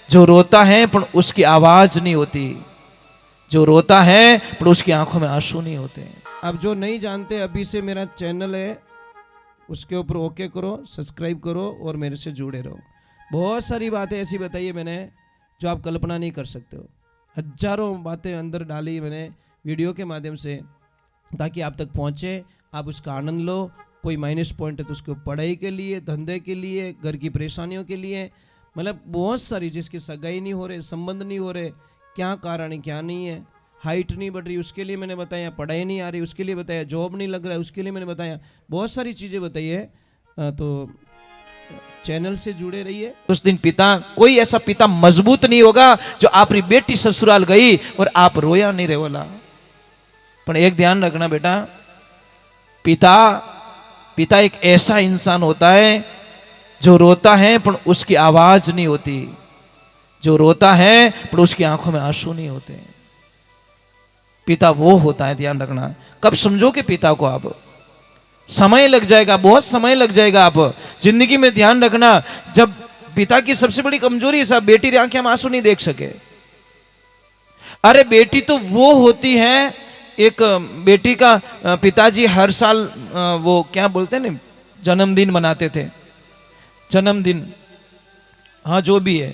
जो रोता है पर उसकी आवाज नहीं होती, जो रोता है पर उसकी आंखों में आंसू नहीं होते। अब जो नहीं जानते, अभी से मेरा चैनल है, उसके ऊपर ओके करो, सब्सक्राइब करो और मेरे से जुड़े रहो। बहुत सारी बातें ऐसी बताई है मैंने जो आप कल्पना नहीं कर सकते हो। हजारों बातें अंदर डाली मैंने वीडियो के माध्यम से, ताकि आप तक पहुंचे, आप उसका आनंद लो। कोई माइनस पॉइंट है तो उसको पढ़ाई के लिए, धंधे के लिए, घर की परेशानियों के लिए, मतलब बहुत सारी, जिसकी सगाई नहीं हो रहे, संबंध नहीं हो रहे, क्या कारण है क्या नहीं है, हाइट नहीं बढ़ रही उसके लिए मैंने बताया, पढ़ाई नहीं आ रही उसके लिए बताया, जॉब नहीं लग रहा है उसके लिए मैंने बताया, बहुत सारी चीज़ें बताई है। तो चैनल से जुड़े रहिए। उस दिन पिता, कोई ऐसा पिता मजबूत नहीं होगा जो आपकी बेटी ससुराल गई और आप रोया नहीं रे बोला। पर एक ध्यान रखना बेटा, पिता एक ऐसा इंसान होता है जो रोता है पर उसकी आवाज नहीं होती, जो रोता है पर उसकी आंखों में आंसू नहीं होते। पिता वो होता है, ध्यान रखना। कब समझोगे पिता को आप? समय लग जाएगा, बहुत समय लग जाएगा आप जिंदगी में। ध्यान रखना, जब पिता की सबसे बड़ी कमजोरी है साहब, बेटी की आंखें में आंसू नहीं देख सके। अरे बेटी तो वो होती है, एक बेटी का पिताजी हर साल वो क्या बोलते हैं ना, जन्मदिन मनाते थे, जन्मदिन, हाँ जो भी है,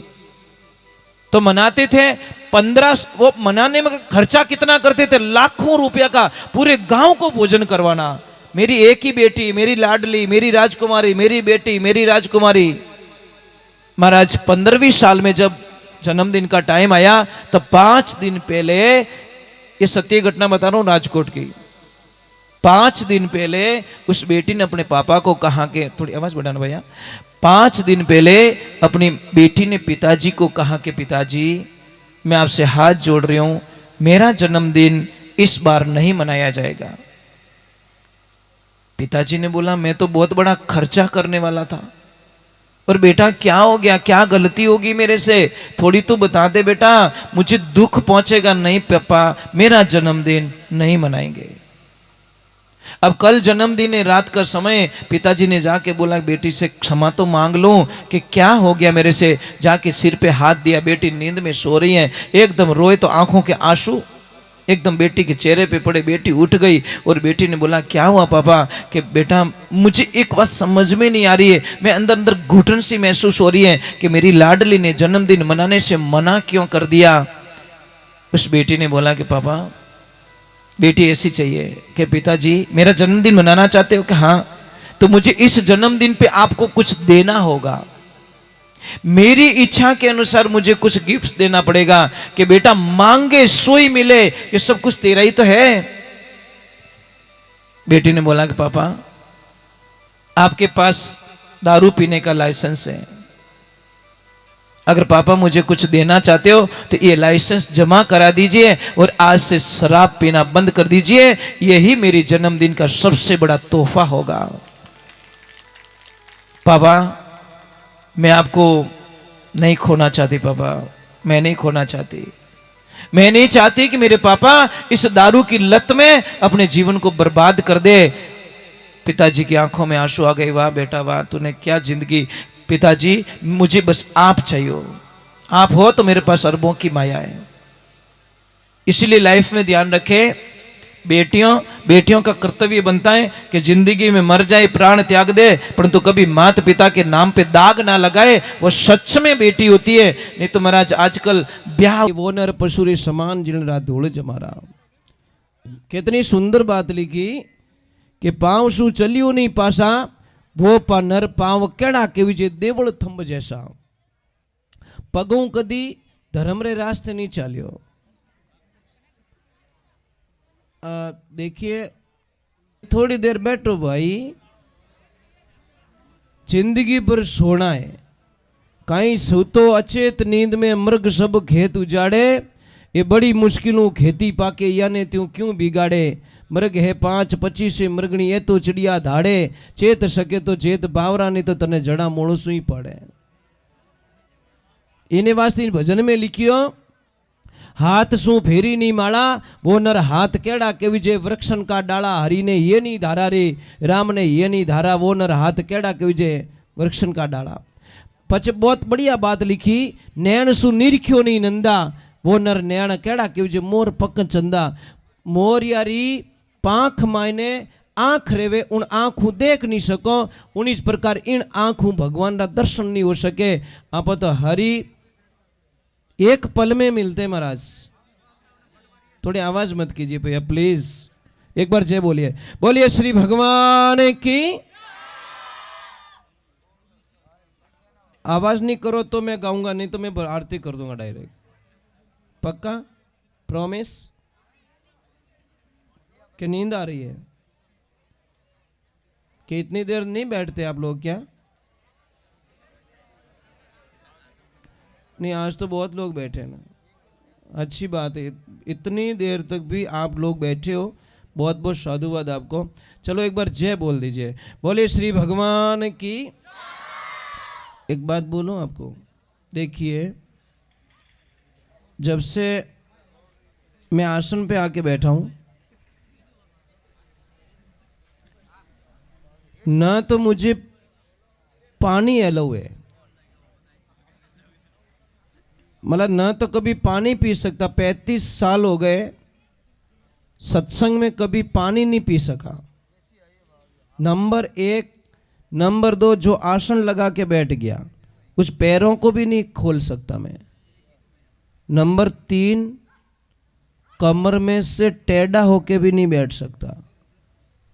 तो मनाते थे। 15 वो मनाने में खर्चा कितना करते थे, लाखों रुपया का, पूरे गांव को भोजन करवाना। मेरी एक ही बेटी, मेरी लाडली, मेरी राजकुमारी, मेरी बेटी, मेरी राजकुमारी। महाराज 15वीं साल में जब जन्मदिन का टाइम आया तो 5 दिन पहले, ये सत्य घटना बता रहा हूं राजकोट की, 5 दिन पहले उस बेटी ने अपने पापा को कहा कि, थोड़ी आवाज बढ़ाना भैया, 5 दिन पहले अपनी बेटी ने पिताजी को कहा कि पिताजी मैं आपसे हाथ जोड़ रही हूं, मेरा जन्मदिन इस बार नहीं मनाया जाएगा। पिताजी ने बोला मैं तो बहुत बड़ा खर्चा करने वाला था, और बेटा क्या हो गया, क्या गलती होगी मेरे से, थोड़ी तो बता दे बेटा, मुझे दुख पहुंचेगा। नहीं पापा, मेरा जन्मदिन नहीं मनाएंगे। अब कल जन्मदिन है, रात का समय, पिताजी ने जाके बोला बेटी से क्षमा तो मांग लूं कि क्या हो गया मेरे से। जाके सिर पे हाथ दिया, बेटी नींद में सो रही है, एकदम रोए तो आंखों के आंसू एकदम बेटी के चेहरे पे पड़े। बेटी उठ गई और बेटी ने बोला क्या हुआ पापा? कि बेटा मुझे एक बात समझ में नहीं आ रही है, मैं अंदर अंदर घुटन सी महसूस हो रही है कि मेरी लाडली ने जन्मदिन मनाने से मना क्यों कर दिया। उस बेटी ने बोला कि पापा, बेटी ऐसी चाहिए कि पिताजी मेरा जन्मदिन मनाना चाहते हो? कि हाँ, तो मुझे इस जन्मदिन पे आपको कुछ देना होगा, मेरी इच्छा के अनुसार मुझे कुछ गिफ्ट देना पड़ेगा कि बेटा मांगे सोई मिले, ये सब कुछ तेरा ही तो है। बेटी ने बोला कि पापा आपके पास दारू पीने का लाइसेंस है, अगर पापा मुझे कुछ देना चाहते हो तो ये लाइसेंस जमा करा दीजिए और आज से शराब पीना बंद कर दीजिए, यही मेरी जन्मदिन का सबसे बड़ा तोहफा होगा। पापा मैं आपको नहीं खोना चाहती, पापा मैं नहीं खोना चाहती, मैं नहीं चाहती कि मेरे पापा इस दारू की लत में अपने जीवन को बर्बाद कर दे। पिताजी की आंखों में आंसू आ गए, वाह बेटा वाह, तूने क्या जिंदगी। पिताजी मुझे बस आप चाहिए, आप हो तो मेरे पास अरबों की माया है। इसलिए लाइफ में ध्यान रखे, बेटियों का कर्तव्य बनता है कि जिंदगी में मर जाए, प्राण त्याग दे, परंतु कभी माता पिता के नाम पे दाग ना लगाए, वो सच में बेटी होती है। नहीं तो महाराज आजकल ब्याह वो नर पशुरे समान जिन रात धूल जमारा। कितनी सुंदर बात लिखी कि पांव सु चलियो नहीं पासा, वो पा नर पांव केड़ा के विजय देवल थंब जैसा, पगों कदी धर्म रे रास्ते नहीं चालियो। देखिए थोड़ी देर बैठो भाई, जिंदगी पर सोना है, कहीं सुतो अचेत नींद में मृग सब खेत उजाड़े, ये बड़ी मुश्किलों खेती पाके याने त्यों क्यों बिगाड़े। मृग है 5-25 मृगणी ये तो चिड़िया धाड़े, चेत सके तो चेत बावरा नहीं तो तने जड़ा मोड़सू ही पड़े। इने वास्ते भजन में लिखियो, हाथ सू फेरी नहीं माला, वो नर हाथ केड़ा के विजय वृक्षन का डाला, हरि ने ये नहीं धारा रे, राम ने ये नहीं धारा, वो नर हाथ केड़ा के विजय वृक्षन का डाला। पछ बहुत बढ़िया बात लिखी, नैण सु निरख्यो नहीं नंदा, वो नर नैण केड़ा क्यों जे मोर पक चंदा। मोर यारी पाख मायने आंख रेवे, उन आंखों देख नहीं सको, उन इस प्रकार इन आंखों भगवान का दर्शन नहीं हो सके। आप तो हरि एक पल में मिलते महाराज। थोड़ी आवाज मत कीजिए भैया प्लीज, एक बार जय बोलिए, बोलिए श्री भगवान की। आवाज नहीं करो तो मैं गाऊंगा, नहीं तो मैं आरती कर दूंगा डायरेक्ट। पक्का प्रॉमिस? कि नींद आ रही है? कि इतनी देर नहीं बैठते आप लोग क्या? नहीं, आज तो बहुत लोग बैठे ना, अच्छी बात है। इतनी देर तक भी आप लोग बैठे हो, बहुत बहुत साधुवाद आपको। चलो एक बार जय बोल दीजिए, बोले श्री भगवान की। एक बात बोलूं आपको, देखिए जब से मैं आसन पे आके बैठा हूं, ना तो मुझे पानी अलाउ है, मतलब ना तो कभी पानी पी सकता। 35 साल हो गए सत्संग में कभी पानी नहीं पी सका, नंबर 1। नंबर 2, जो आसन लगा के बैठ गया उस पैरों को भी नहीं खोल सकता मैं। नंबर 3, कमर में से टेढ़ा होके भी नहीं बैठ सकता।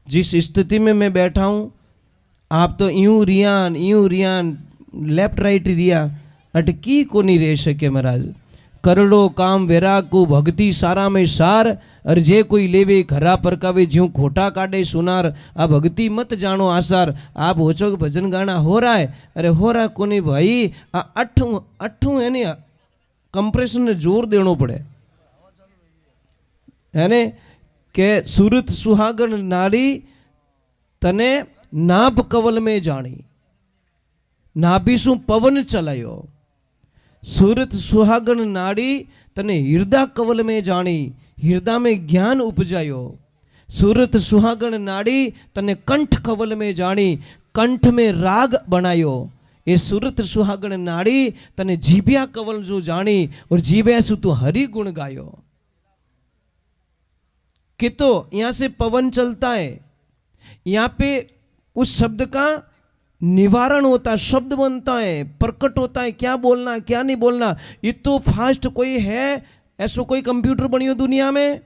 जिस स्थिति में मैं बैठा हूं, आप तो यूं रियान लेफ्ट राइट रिया अटकी को नहीं रह सके महाराज। करड़ो काम वेराकू भक्ति सारा में सार, और जे कोई लेवे घरा परकावे ज्यों खोटा काटे सुनार। आ भक्ति मत जानो आसार। आप होचो कि भजन गाना हो रहा है, अरे हो रहा को नहीं भाई। आ अठू है नहीं, कंप्रेशन ने जोर देनो पड़े है ने। के सूरत सुहागन नारी तने नाभ कवल में जानी, नाभिसु पवन चलायो। सूरत सुहागन नाड़ी तने हृदय कवल में जानी, हृदय में ज्ञान उपजायो। सूरत सुहागन नाड़ी तने कंठ कवल में जानी, कंठ में राग बनायो। ये सूरत सुहागन नाड़ी तने जीभिया कवल जो जानी, और जीभे सु तू हरि गुण गायो। कि तो यहां से पवन चलता है, यहां पे उस शब्द का निवारण होता है, शब्द बनता है, प्रकट होता है, क्या बोलना क्या नहीं बोलना। ये तो फास्ट कोई है ऐसा, कोई कंप्यूटर बनी हो दुनिया में?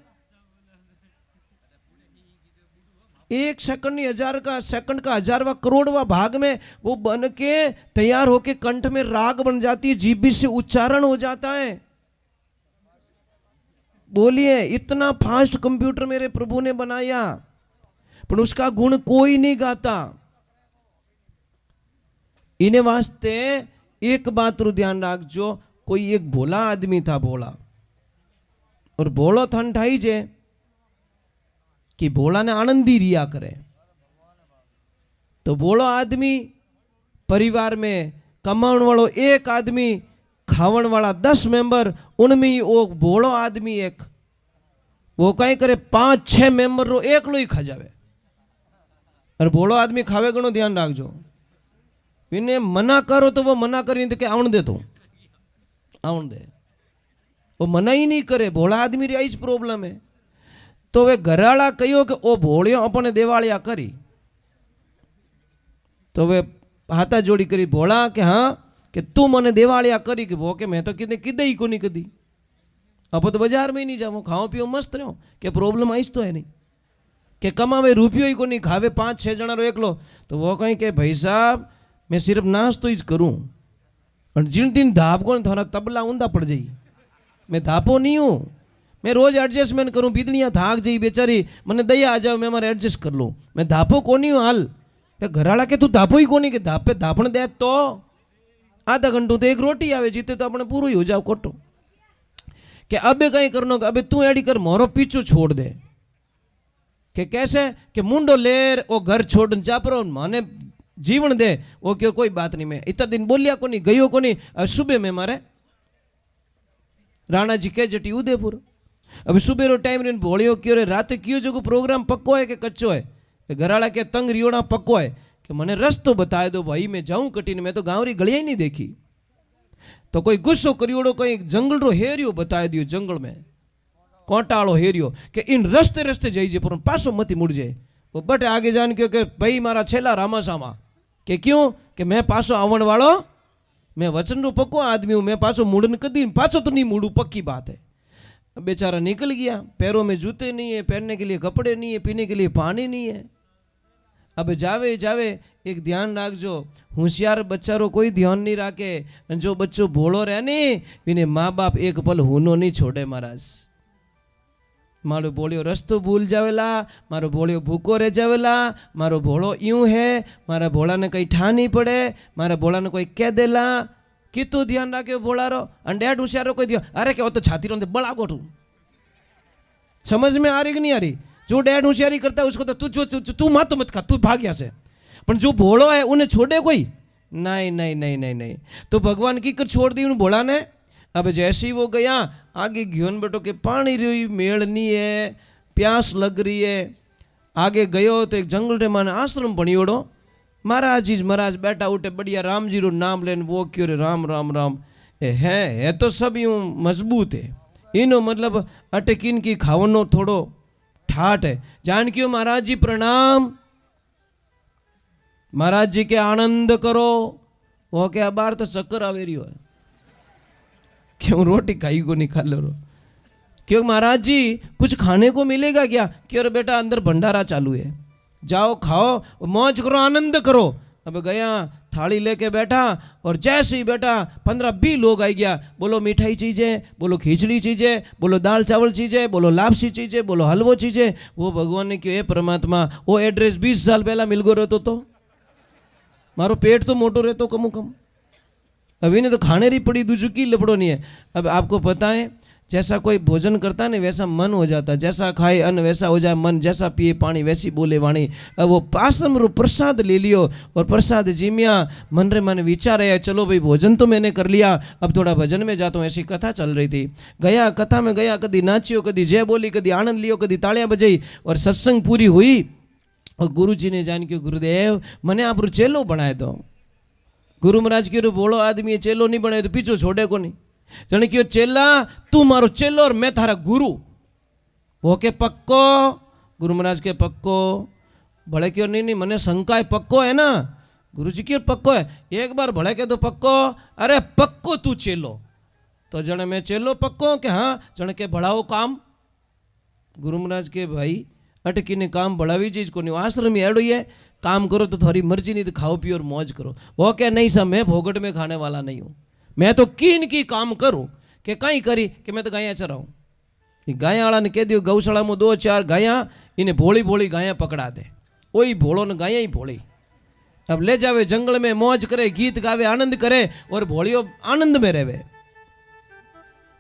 1 सेकंड नहीं, 1000 का सेकंड का 1000वां करोड़वां भाग में वो बन के तैयार होके कंठ में राग बन जाती है, जीभ से उच्चारण हो जाता है। बोलिए, इतना फास्ट कंप्यूटर मेरे प्रभु ने बनाया, पर उसका गुण कोई नहीं गाता। इन्हें वास्ते एक बात रू ध्यान रखजो, कोई एक भोला आदमी था, भोला, और भोलो थन ठाई जे कि भोला ने आनंदी रिया करे। तो भोलो आदमी परिवार में कमाण वालों एक आदमी, खावण वाला 10 मेंबर, उनमें वो भोलो आदमी एक, वो कहीं करे 5-6 मेंबर रो एकलो ही खा जावे। और भोलो आदमी खावे घणो ध्यान रखजो। इन्हें मना करो तो वो मना करी तो के आवन दे, तो आवन दे, वो मना ही नहीं करे। भोला आदमी री इस प्रॉब्लम है। तो वे घराला कहो कि ओ भोलियो अपने देवालिया करी, तो वे हाथा जोड़ी करी भोला के हाँ कि तू मने देवालिया करी, कि वो के मैं तो किदे ही को नहीं कदी, अब तो बाजार में ही नहीं जाओ, खाओ पियो मस्त रहो, के प्रॉब्लम आईस तो है नहीं, के कमावे रुपयो ही को नहीं, खावे 5-6 जना रो एकलो। तो वो कहीं के भाई साहब मैं सिर्फ नाश्तो ही करूं, और जिन दिन धापको थोड़ा तबला ऊंधा पड़ जाई, मैं धापो नहीं हूं, मैं रोज एडजस्टमेंट करूं। बीतनियां थाक जाई बेचारी, मैंने दया आ जाओ, मैं हमारे एडजस्ट कर लूं, मैं धापो को नहीं हूं। हाल घराड़ा के तू धापो ही को नहीं, के धापे धापण दे तो आधा घंटो तो एक रोटी आवे, जीते तो अपने पूरा ही हो जाओ कोटो। कि अबे कहीं करनो, अबे तू एडी कर, मोरो पीछू छोड़ दे। कि कैसे? कि मुंडो लेर वो घर छोड़ जा पर माने जीवन दे। वो क्यों कोई बात नहीं, मैं इतना दिन बोलिया को नहीं, गयो को नहीं। अब सुबह में मारे राणा जी के जटी उदयपुर, अब सुबह रो टाइम रेन भोलियो क्यों रे, रात क्यों जो प्रोग्राम पक्को है कि कच्चो है? घराड़ा के तंग रियोड़ा पक्को है कि मने रस्तो बताए दो भाई, मैं जाऊं कटीने, मैं तो गाँव री गलियां ही नहीं देखी। तो कोई गुस्सो करियोड़ो, कोई जंगल रो हेरियो बताए दियो, जंगल में कोटाड़ो हेरियो कि इन रस्ते रस्ते जाइए पर पासो मती मुड़ जाए। वो बटे आगे जान क्यों कि भाई मारा छेला रामा सामा, कि क्यों कि मैं पासो आवण वालो, मैं वचन रो पक्को आदमी हूँ, मैं पासो मुड़न कदी पासो तो नहीं मुड़ू, पक्की बात है। बेचारा निकल गया, पैरों में जूते नहीं है, पहनने के लिए कपड़े नहीं है, पीने के लिए पानी नहीं है। अब जावे जावे एक ध्यान राखजो, होशियार बच्चा रो कोई ध्यान नहीं राखे, जो बच्चो भोळो रहे नहीं विने माँ बाप एक पल हुनो नहीं छोड़े। महाराज मारो भोळियो रस्तो भूल जावेला, मारो भोळियो भूखो रह जावेला, मारो भोळो यूं है, मारा भोळा ने कहीं ठा नहीं पड़े, मारा भोळा ने कोई कह देला, कितु ध्यान राख्यो भोळा रो। अंडेड होशियारो कोई ध्यान, अरे क्या तो छाती रो बड़ा गोठू, समझ में आ रही कि नहीं आ रही? जो डैड होशियारी करता है उसको तो तू मात तो मत खा, तू भाग यहाँ से। पर जो भोळो है उन्हें छोड़े कोई नहीं नहीं नहीं नहीं नहीं। तो भगवान की कर छोड़ दी उन भोळा ने। अब जैसे ही वो गया आगे घियोन बेटो के पानी रही मेड़ नहीं है, प्यास लग रही है। आगे गयो तो एक जंगल रे माने आश्रम बनियोड़ो। महाराज जी महाराज बैठा उठे बढ़िया राम जी रो नाम लेन वो क्यों रे राम राम राम है तो सब यूं मजबूत है, इनो मतलब अटकिन की खावनो थोड़ो ठाठ है। जान क्यों महाराज जी प्रणाम, महाराज जी के आनंद करो। वो क्या बार तो चक्कर आवे रही है, क्यों रोटी खाई को निकाल लो, क्यों महाराज जी कुछ खाने को मिलेगा क्या? क्यों बेटा अंदर भंडारा चालू है, जाओ खाओ मौज करो आनंद करो। अब गया थाली लेके बैठा और जैसे ही बैठा 15-20 लोग आ गया, बोलो मिठाई चीजें, बोलो खिचड़ी चीजें, बोलो दाल चावल चीजें, बोलो लापसी चीजें, बोलो हलवो चीजें। वो भगवान ने क्यों परमात्मा वो एड्रेस 20 साल पहला मिल गो रहतो तो मारो पेट तो मोटो रहतो कम कम। अभी ने तो खाने री पड़ी दूजू की लपड़ो नहीं है। अब आपको पता है जैसा कोई भोजन करता है ना वैसा मन हो जाता है, जैसा खाए अन्न वैसा हो जाए मन, जैसा पिए पानी वैसी बोले वाणी। अब वो आश्रम रो प्रसाद ले लियो और प्रसाद जिमिया, मन रे मन विचार है चलो भाई भोजन तो मैंने कर लिया, अब थोड़ा भजन में जाता हूँ। ऐसी कथा चल रही थी, गया कथा में गया, कभी नाचियो, कभी जय बोली, कभी आनंद लियो, कभी तालियां बजाई और सत्संग पूरी हुई। और गुरु जी ने जान के गुरुदेव मने आप चेलो बनाए दो। गुरु महाराज के बोलो आदमी चेलो नहीं बनाए तो पीछो छोड़े को नहीं। जने क्यों चेला तू मारो चेलो और मैं थारा गुरु। वो के पक्को, गुरु महाराज के पक्को, भले क्यों नहीं नहीं मने शंका है पक्को है ना, गुरु जी क्यों पक्को है, एक बार भले के तो पक्को, अरे पक्को तू चेलो। तो जने मैं चेलो पक्को के हाँ, जने के बढ़ाओ काम। गुरु महाराज के भाई अटकी ने काम बढ़ावी चीज को नहीं, आश्रम एड़ो ही है, काम करो तो थोड़ी मर्जी, नहीं तो खाओ पियो और मौज करो। वो क्या नहीं सब मैं भोगट में खाने वाला नहीं हूँ, मैं तो कीन की काम करूँ कि कहीं करी कि मैं तो गाया चराऊँ। गाया वाला ने कह दियो गौशाला में 2-4 गाया, इन्हें भोली भोली गाया पकड़ा दे, वही भोलो ने गाया ही भोली। अब ले जावे जंगल में मौज करे, गीत गावे, आनंद करे और भोलियो आनंद में रहे।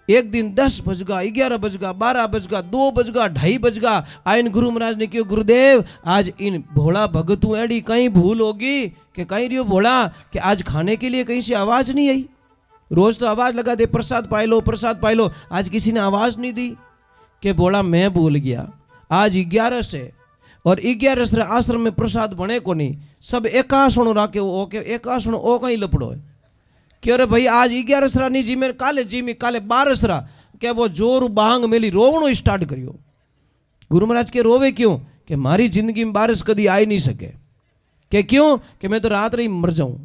एक दिन 10 बज गा, 11 बज गा, 12 बज गा, 2 बज गा, 2:30 बज गा। आइन गुरु महाराज ने क्यों गुरुदेव आज इन भोला भगतू एडी कहीं भूल होगी कि कहीं रियो भोला कि आज खाने के लिए कहीं से आवाज नहीं आई। रोज तो आवाज लगा दे प्रसाद पाई लो प्रसाद पाई लो, आज किसी ने आवाज नहीं दी कि बोला मैं भूल गया। आज 11 से और 11 से आश्रम में प्रसाद बने को नहीं, सब एकासण राखे ओके एकासण ओ कहीं लपड़ो है कि अरे भाई आज 11 सरा नहीं जी मेरे काले जी में काले 12 सरा क्या वो जोर बांग मेली रोवणो स्टार्ट करियो। गुरु महाराज के रोवे क्यों कि मारी जिंदगी में बारिश कभी आई नहीं सके, कि क्यों कि मैं तो रात रही मर जाऊं,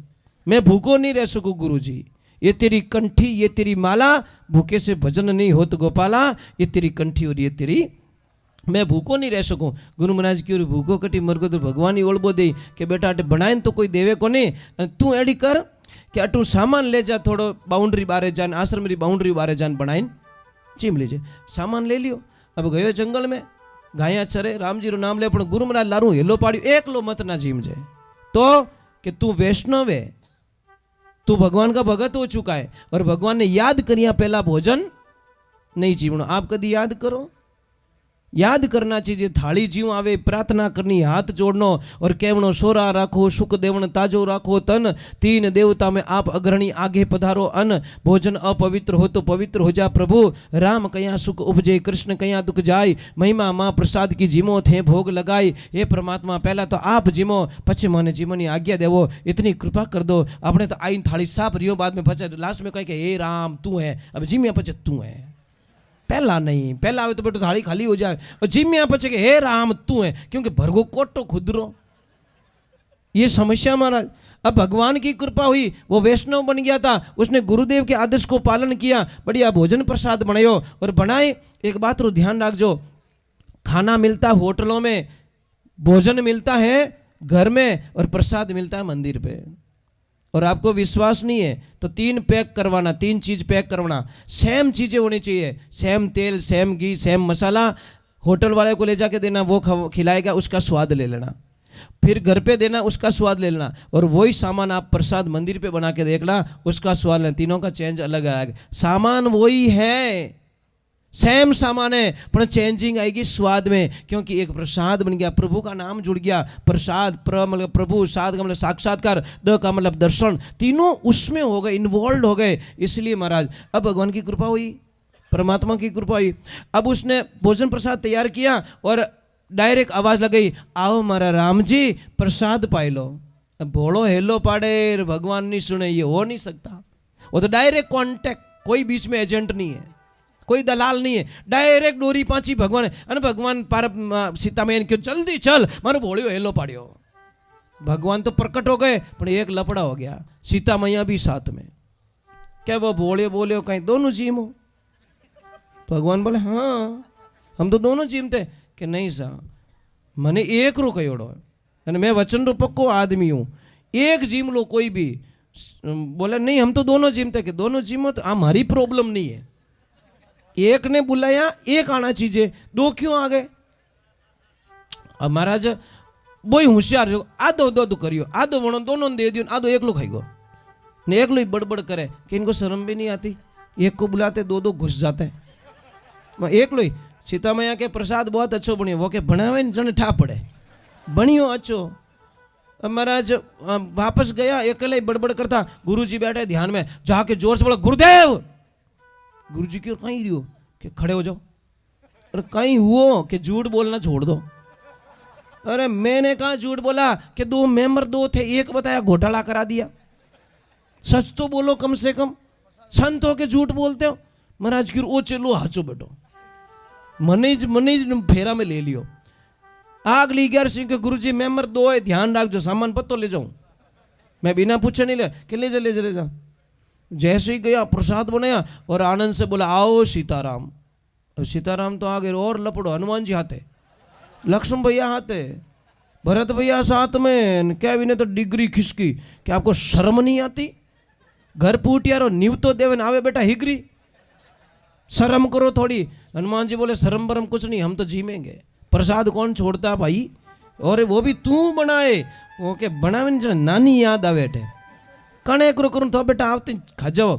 मैं भूखो नहीं रह सकूं। गुरु जी ये तेरी कंठी ये तेरी माला, भूखे से भजन नहीं होत गोपाला, ये तेरी कंठी और ये तेरी, मैं भूखो नहीं रह सकूं। गुरु महाराज की भूखो कटी मर गो तो भगवान ही ओळबो दे कि बेटा अटे बनाए तो कोई देवे को नहीं, तू एडी कर कि अटू सामान ले जा, थोड़ो बाउंड्री बारे जान, आश्रम री बाउंड्री बारे जान बनाइन चीम लीजिए, सामान ले लियो। अब गयो जंगल में गाया चरे, राम जी रो नाम ले, पण गुरु महाराज लारू हेलो पाड़ियो, एकलो मत ना जीम जाए तो कि तू वैष्णव है, तू भगवान का भगत हो चुका है और भगवान ने याद करिया पहला भोजन नहीं जीवनो। आप कभी याद करो याद करना चाहिए। थाली जीव आवे प्रार्थना करनी, हाथ जोड़नो और कहवनो सोरा राखो सुख देवण ताजो राखो तन, तीन देवता में आप अग्रणी आगे पधारो अन, भोजन अपवित्र हो तो पवित्र हो जा प्रभु, राम कया सुख उपजे कृष्ण कया दुख जाय, महिमा माँ प्रसाद की जीमो थे भोग लगाई। हे परमात्मा पहला तो आप जीमो पछे मने जीवनी आज्ञा देवो, इतनी कृपा कर दो। अपने तो आई थाली साफ रियो, बाद में पछे लास्ट में कहे कि हे राम तू है, अब जिम्या पछे तू है, पहला नहीं। पहला आवे तो बेटो थाली खाली हो जाए, और जिम्या पछे के हे राम तू है, क्योंकि भरगो कोटो खुदरो। ये समस्या महाराज। अब भगवान की कृपा हुई, वो वैष्णव बन गया था, उसने गुरुदेव के आदेश को पालन किया, बढ़िया भोजन प्रसाद बनायो और बनाए। एक बात रो ध्यान रखजो, खाना मिलता है होटलों में, भोजन मिलता है घर में, और प्रसाद मिलता है मंदिर पे। और आपको विश्वास नहीं है तो 3 पैक करवाना, 3 चीज पैक करवाना, सेम चीजें होनी चाहिए, सेम तेल, सेम घी, सेम मसाला। होटल वाले को ले जाके देना, वो खिलाएगा, उसका स्वाद ले लेना। फिर घर पे देना, उसका स्वाद ले लेना, और वही सामान आप प्रसाद मंदिर पे बना के देखना, उसका स्वाद लेना। तीनों का चेंज अलग अलग, सामान वही है, सेम सामान है, पर चेंजिंग आएगी स्वाद में, क्योंकि एक प्रसाद बन गया, प्रभु का नाम जुड़ गया। प्रसाद मतलब प्रभु, साध का मतलब साक्षात्कार, द का मतलब दर्शन, तीनों उसमें हो गए, इन्वॉल्व हो गए। इसलिए महाराज अब भगवान की कृपा हुई, परमात्मा की कृपा हुई। अब उसने भोजन प्रसाद तैयार किया और डायरेक्ट आवाज लगाई, आओ मारा राम जी प्रसाद पाई लो। अब भोड़ो हेलो पाड़े, भगवान नहीं सुने, ये हो नहीं सकता। वो तो डायरेक्ट कॉन्टेक्ट, कोई बीच में एजेंट नहीं है, कोई दलाल नहीं है, डायरेक्ट डोरी पाची भगवान है। अने भगवान पार सीता मैया ने क्यों जल्दी चल, मारो भोड़ियो हेलो पाड़ियो। भगवान तो प्रकट हो गए, पर एक लपड़ा हो गया, सीता मैया भी साथ में। क्या वो भोड़े बोले कहीं दोनों जीम हो? भगवान बोले हाँ हम तो दोनों जीम थे। कि नहीं सा, मने एक रो कयोड़ो है, मैं वचन रो पक्को आदमी हूँ, एक जीम लो कोई भी। बोले नहीं हम तो दोनों जीम थे। कि दोनों जीमो तो हमारी प्रॉब्लम नहीं है, एक ने बुलाया एक आना चाहिए, 2 क्यों आ गए? अब महाराज बोई होशियार जो, आधो दो करियो, आधो वणो दोनों दे दियो, आधो एकलो खाई गो ने, एकलो ही बड़बड़ करे कि इनको शर्म भी नहीं आती, एक को बुलाते 2 घुस जाते हैं। एकलो ही सीता मैया के प्रसाद बहुत अच्छो बनियो, वो के बनावे ने जने ठा पड़े, बनियो अच्छो। अब महाराज वापस गया, अकेले ही बड़बड़ करता, गुरुजी बैठे ध्यान में, जाके जोर से बोला गुरुदेव। गुरुजी क्यों कहीं रहो? कि खड़े हो जाओ। अरे कहीं हुओ कि झूठ बोलना छोड़ दो। अरे मैंने कहा झूठ बोला? कि 2 मेंबर 2 थे, एक बताया घोटाला करा दिया। सच तो बोलो कम से कम, संत हो के झूठ बोलते हो। महाराज की ओ चलो हाचो बेटो, मनीज फेरा में ले लियो। आग ली 11 सिंह के गुरुजी मेंबर 2 है, ध्यान रख जो, सामान पत्तो ले जाऊं, मैं बिना पूछे नहीं ले, कि ले जा। जैसे ही गया प्रसाद बनाया और आनंद से बोला आओ सीताराम। सीताराम तो आगे और लपड़ो, हनुमान जी हाथे, लक्ष्मण भैया हाथे, भरत भैया साथ में। क्या ने तो डिग्री खिसकी कि आपको शर्म नहीं आती? घर पूटियारो नीव तो देवे आवे बेटा हिगरी, शर्म करो थोड़ी। हनुमान जी बोले शर्म बरम कुछ नहीं, हम तो जीमेंगे, प्रसाद कौन छोड़ता भाई, और वो भी तू बनाए। वो के बनावे नानी याद आवे थे, कणे करूं तो बेटा आवती खा जाओ।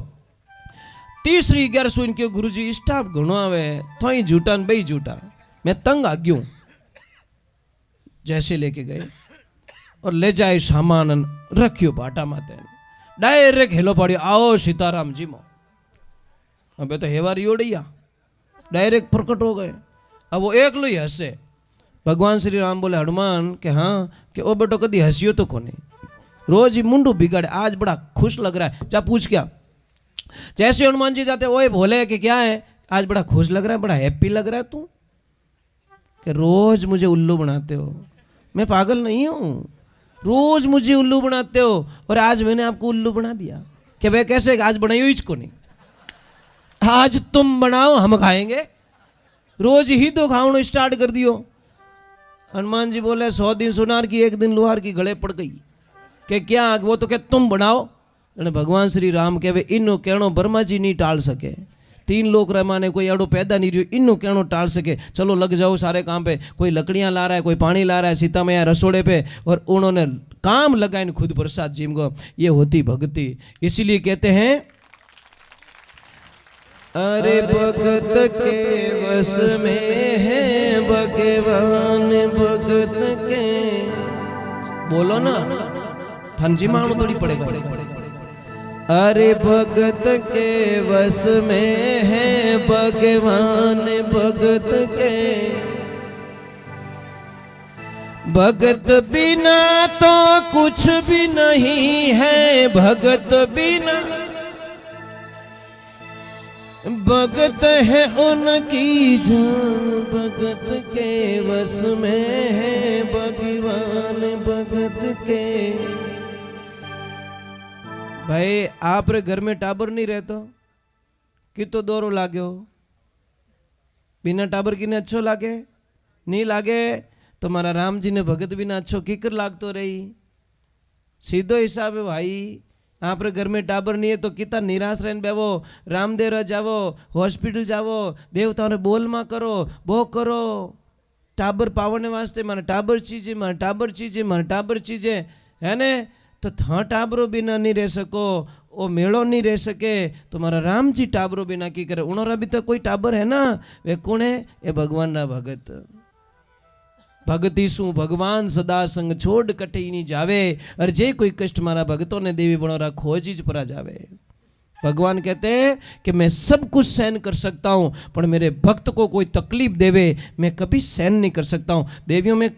तीसरी 11 इनके गुरुजी स्टाफ घणो आवे, थोई झूठा न बई झूठा, मैं तंग आ गयूं। जैसे लेके गए और ले जाए सामान रखियो भाटा माते, डायरेक्ट हेलो पाड़ियो, आओ सीताराम जी मो। अबे तो हेवारी ओडिया डायरेक्ट प्रकट हो गए। अब वो एकलो ही हंसे। भगवान श्री राम बोले हनुमान के हाँ, कि ओ बेटो कदी हंसियो तो कोनी, रोज ही मुंडू बिगाड़े, आज बड़ा खुश लग रहा है, जा पूछ क्या। जैसे हनुमान जी जाते ओए भोले कि क्या है, आज बड़ा खुश लग रहा है, बड़ा हैप्पी लग रहा है तू। कि रोज मुझे उल्लू बनाते हो, मैं पागल नहीं हूं, रोज मुझे उल्लू बनाते हो, और आज मैंने आपको उल्लू बना दिया। कि भाई कैसे? आज बनाई हुई इसको नहीं, आज तुम बनाओ हम खाएंगे, रोज ही तो खाओ स्टार्ट कर दियो। हनुमान जी बोले 100 दिन सुनार की 1 दिन लोहार की गले पड़ गई। कि क्या? वो तो क्या तुम बनाओ। भगवान श्री राम कहे इनो कहनो ब्रह्मा जी नहीं टाल सके, 3 लोक रमाने कोई एडो पैदा नहीं रहो, इनो कहनो टाल सके, चलो लग जाओ सारे काम पे। कोई लकड़ियां ला रहा है, कोई पानी ला रहा है, सीता मैया रसोड़े पे, और उन्होंने काम लगाए खुद प्रसाद जिम को। ये होती भक्ति। इसीलिए कहते हैं अरे भगत के वस में है भगवान भगत के। बोलो ना, थानजी मानो थोड़ी पड़ेगा। अरे भगत के वस में है भगवान भगत के। भगत बिना तो कुछ भी नहीं है, भगत बिना। भगत है उनकी जान भगत के वस में है भगवान भगत के। भाई आप रे घर में टाबर नहीं रहतो कितो दोरो लाग्यो, बिना टाबर की ने अच्छो लागे नहीं लागे। तो मारा राम जी ने भगत बिना अच्छो कीकर लागतो रही। सीधो हिसाब है भाई, आप रे घर में टाबर नहीं है तो कितना निराश रहने बेवो, रामदेव जावो, हॉस्पिटल जावो, देवताओं ने बोल मा करो, वो करो। टाबर पावने वास्ते मारा टाबर चीजे, मारा टाबर चीजे, मारा टाबर चीजे है ने। तो था टाबरो बिना नहीं रह सको, वो मेड़ो नहीं रह सके। तो मारा राम जी टाबरो बिना की करे। उनोरा भी तो कोई टाबर है ना, वे कौन है? ये भगवान ना भगत। भगती सु भगवान सदा संग छोड़ कटे नहीं जावे। और जे कोई कष्ट मारा भगतों ने देवी बनोरा खोजी परा जावे। भगवान कहते हैं कि मैं सब कुछ सहन कर सकता हूं, पर मेरे भक्त को कोई तकलीफ देवे मैं कभी सहन नहीं कर सकता हूं। देवियों में